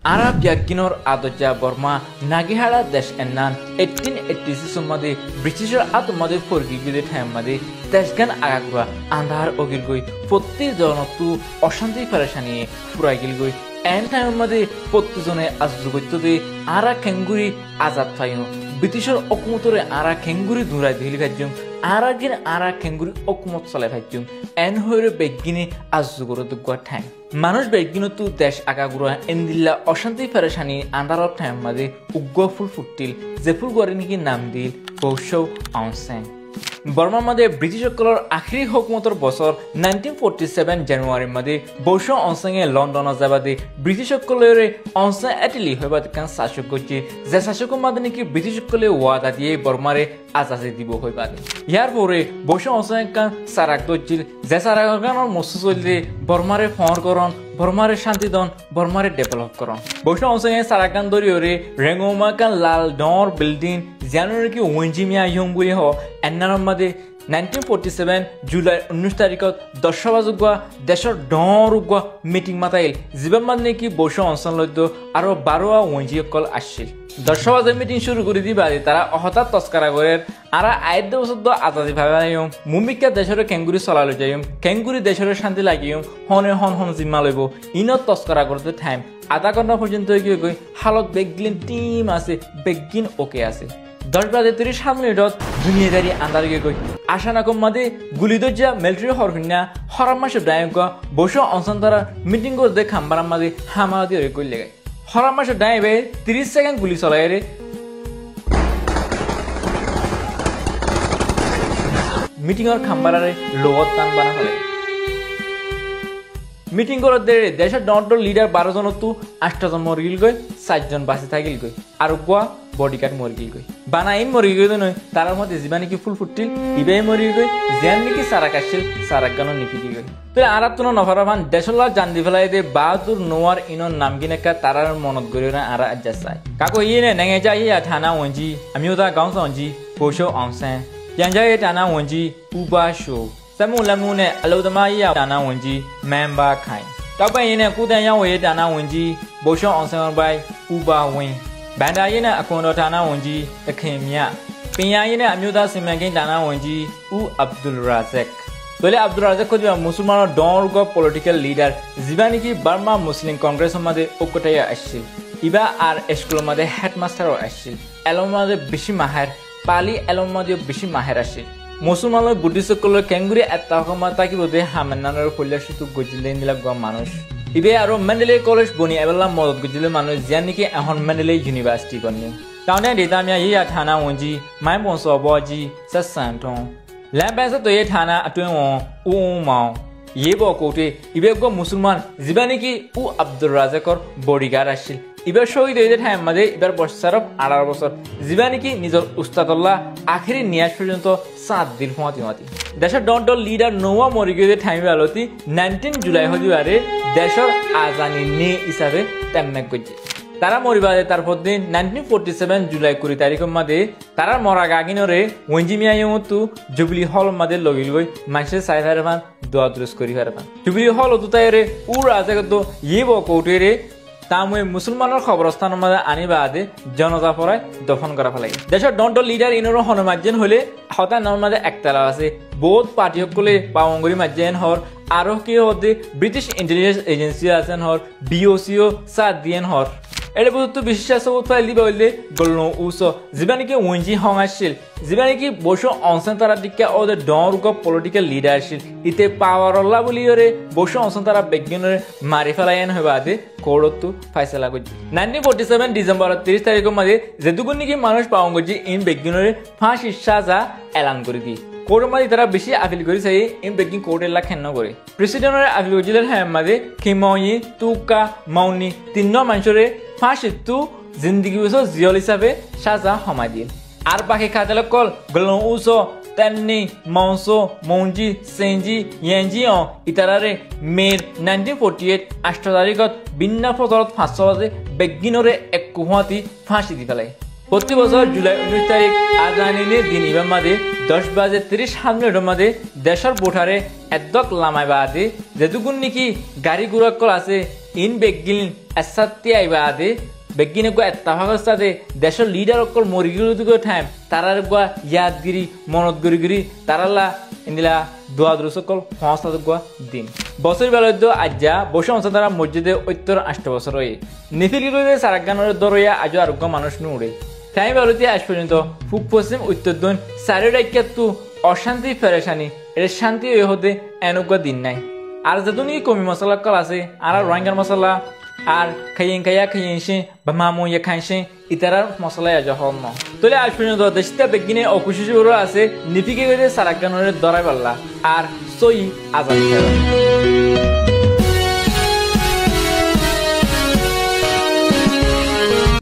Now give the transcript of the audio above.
Arab Yaginor Adoja Burma Nagihara Desh Enan 1886 Madi Britisher Atomadi forgive Hamadi Deshgan Agua Andar Ogilgui Poti Donotu Oshanti Parashani Furagilgui and time Madi Potuzone Azugutu Ara Kenguri Azatayo Britisher Okumotore Ara Kenguri Dura Diligajum Aragin Ara Kenguri Okumot Salafajum and her begini Azuguru to got time. মানুষ বেগিনতু দেশ আগাগুরা এন্দিল্লা অশান্তি পেরেশানি আন্ডারত time মাঝে উগ্রফুল ফুটিল জেফুল গড়ে নাকি নাম দিল বৌশৌ অংসেন বর্মা মাঝে British সকলের আখিরি হুকুমতর বছর 1947 জানুয়ারি মাঝে বৌশৌ অংসেঙে লন্ডন যাবাদে ব্রিটিশ সকলের অংসেন এটিলি হইবাদ কান শাসক করছে যে শাসক মাঝে নাকি ব্রিটিশ সকলে ওয়াদা দিয়ে বর্মারে আজাদি দিব হইবাদে ইয়ার পরে বৌশৌ অংসেঙ কান সারাক দচ্ছিল যে সারাগানোর মসু চললে বর্মারে ফর করন বর্মারে শান্তি দন বর্মারে ডেভেলপ করন বৌশৌ অংসেঙে সারাকান দরিয়রে রেঙ্গমা কান লাল ডর বিল্ডিং জানুয়ারি কি ওয়েঞ্জিমিয়া ইয়ং বলি হ এন্নার মাঝে 1947 জুলাই 19 তারিখত 10 বাজুগা দেশৰ ডৰুগা মিটিং মাতাইল জীবন মানে কি বৌশৌ অঞ্চল লদ্য আৰু 12 ওয়েঞ্জিকল আসছিল 10 বাজে মিটিং শুরু করে দিবা তারা হঠাৎ তস্কারা করে আর আইদ বছর আজাদি ভাবাইম মুমিকা দেশের কেঙ্গুরি চলালো যাইম কেঙ্গুরি দেশের শান্তি লাগিম হনে হন হন জিম্মা লইব ইনত তস্কারা করতে টাইম আধা ঘন্টা পর্যন্ত গই হালত বেগলিন টিম আছে বেগিন ওকে আছে 10 বাজে 37 মিনিটত দুনিয়াদারি আন্দার গই আশানাকম মাদে গুলিদজ্জা মিলিটারি হরহিনা হরামাসে ডায়গা বৌশৌ অঞ্চল তারা মিটিং করে দে খাম্বারাম মাদে হামালা দিয়ে কই লাগাই হরামাসে ডাইবে 30 সেকেন্ড গুলি চলাই রে মিটিংর খাম্বারারে লগত টান বানা হলে মিটিং করত দে দেশের ডর লিডার 12 জনতো 8 জন মরি গই 7 জন বাঁচি থাকিল গই আর গোয়া বডিগার্ড মরি গই বানাইন মরি গই নয় তার মধ্যে জীবানি কি ফুল ফুটিল ইবে মরি গই জেন নাকি সারাক আসছিল সারাক গানো নিপি গই তো আরাতনো নফরাবান দেশলা জানদি ফেলাই দে বাহাদুর নোয়ার ইনর নাম গিনেকা তারার মনত গরি না আরা আজ্জা চাই কাকো ইনে নেঙে যাই ইয়া থানা ওঞ্জি আমিও তা গাঁও সঞ্জি বৌশৌ অংসেন জানজাই থানা ওঞ্জি উবা শো সামু লামুনে আলোদমা ইয়া থানা ওঞ্জি মেম্বা খাই কাপা ইনে কুদান ইয়াও ইয়া থানা ওঞ্জি বৌশৌ অংসেন বাই উবা উইন বান্দা ইনে আকোন্ডো থানা ওঞ্জি তখিমিয়া পিয়া ইনে আমিওদা সিমেগিন থানা ওঞ্জি উ আব্দুল রাজাক বলে আব্দুল রাজাক কো মুসলমানৰ ডৰগ পলিটিক্যাল লিডার জিবানি কি বার্মা মুসলিম কংগ্রেস মাঝে ওকটাই আসছিল ইবা আর স্কুলের মাঝে হেডমাস্টারও আসছিল এলম মাঝে বেশি মাহের পালি এলম মাঝে বেশি মাহের আসছিল মুসলমানৰ বুদ্ধিসকলৰ কেঙ্গুৰি এটা সময় তাকি বোধে হামেনানৰ ফলিয়া সুতু গজিলে নিলা গম মানুষ ইবে আৰু মেন্ডেলে কলেজ বনি এবেলা মদত গজিলে মানুষ যেন নাকি এখন মেন্ডেলে ইউনিভার্সিটি বনি কাউনে ডেটামিয়া ইয়া থানা ওঞ্জি মাই বংশ বজি সসান্টং ল্যাম্পাসে তো এই থানা আতুন ও মাও ইয়েব কোটে ইবে গো মুসলমান জিবানি কি উ আব্দুল রাজাকর বডিগার্ড আসছিল ইবার শহীদ হয়ে টাইম মাঝে এবার বছরফ 18 বছর জিবানি কি নিজের উস্তাদুল্লাহ আখিরি নিয়াজ পর্যন্ত 7 দিন হওয়াতি দেশের ডল লিডার নোয়া মরি গিয়ে টাইম আলোতি 19 জুলাই হদিবারে দেশের আজানি নে হিসাবে তেমমেক করছে তারা মরিবাদে তার পরদিন 1947 জুলাই 20 তারিখের মাঝে তারা মরা গাগিনরে ওয়েঞ্জিমিয়া ইয়মতু জুবলি হল মাঝে লগিল গই মাসে সাইফারমান দোয়া দুরুস করি ফারমান জুবলি হল অতুতায়রে উর আজাগত ইয়েব কোটেরে তামে মুসলমানের খবরস্থানের মাঝে আনিবা আদে জনতা পড়ায় দফন করা ফেলাই দেশের ডন্ট লিডার ইনর হনমাজ্জেন হলে হতা নাম মাঝে একতলা আছে বহুত পার্টি সকলে পাওঙ্গরি মাজ্জেন হর আরো কি হতে ব্রিটিশ ইন্টেলিজেন্স এজেন্সি আছেন হর বিওসিও সাথ দিয়েন হর এটা বলতো বিশ্বাস ফাইল দিবা হইলে গলনো উসো জিবানি কি ওয়েঞ্জি হং আসছিল জিবানি কি বসো অনসেন তারা দিকে ওদের ডরগ পলিটিক্যাল লিডার আসছিল ইতে পাওয়ার অল্লা বলিয়রে বসো অনসেন তারা বেগিনরে মারি ফেলাইন হইবা আদে কোড়তো ফাইসলা করছি 1947 ডিসেম্বর 30 তারিখের মাঝে যেটুকুন নাকি মানুষ পাওঙ্গজি ইন বেগিনরে ফাঁসি সাজা এলান করে দি কোর্টের মাঝে তারা বেশি আপিল করে চাই ইন বেগিন কোর্টের লাখ খেন্ন করে প্রেসিডেন্টের আপিল করছিলেন হ্যাঁ মাঝে খিময়ি তুকা মাউনি তিন মানুষরে ফাঁসি তু জিন্দগি উসো জিয়ল হিসাবে সাজা সমাই দিল আর বাকি খাতালে কল গলন উসো তেননি মৌসো মৌজি সেঞ্জি ইয়েঞ্জি ইতারারে মের 1948 8 তারিখত বিন্না ফজলত 500 বাজে বেগিনরে এক কুহাতি ফাঁসি দি ফেলাই প্রতি বছর জুলাই 19 তারিখ আজানিনে দিন ইবার মাঝে 10 বাজে 30 মিনিটের মাঝে দেশের বোঠারে একদক লামাই বাদে যেটুকুন নাকি গাড়ি ঘোড়া কল আছে ইন বেগিন এসাতি আইবা আদে বেগিনে গো এত্তাফাকস্তাদে দেশের লিডার অকল মরিগুলো দিগো টাইম তারার গো ইয়াদগিরি মনত গরি তারালা ইন্দিলা দোয়া দুরসকল হস্তাদ গো দিন বছর বেলায় আজ্জা বসে অংশ তারা মসজিদে 8 বছর হয়ে নিফিল গিয়ে সারাগানের দরইয়া আজ আরোগ্য মানুষ নু উড়ে তাই বেলতে আজ পর্যন্ত পূব পশ্চিম উত্তর দক্ষিণ চারিরাইকাতু অশান্তি ফেরেশানি এর শান্তি হতে এনকা দিন নাই আর যেতুনি কমি মশলা কল আছে আর রোহিঙ্গার মশলা আর খাইয়েন বা মামু ইয়ে খাইছে ইতারার মশলাই আজ হল ন তাহলে আজ পর্যন্ত দেশটা বেগিনে অকুশি আছে নিফিকে গিয়ে সারাগানের দরাই পাল্লা আর সই আজাদ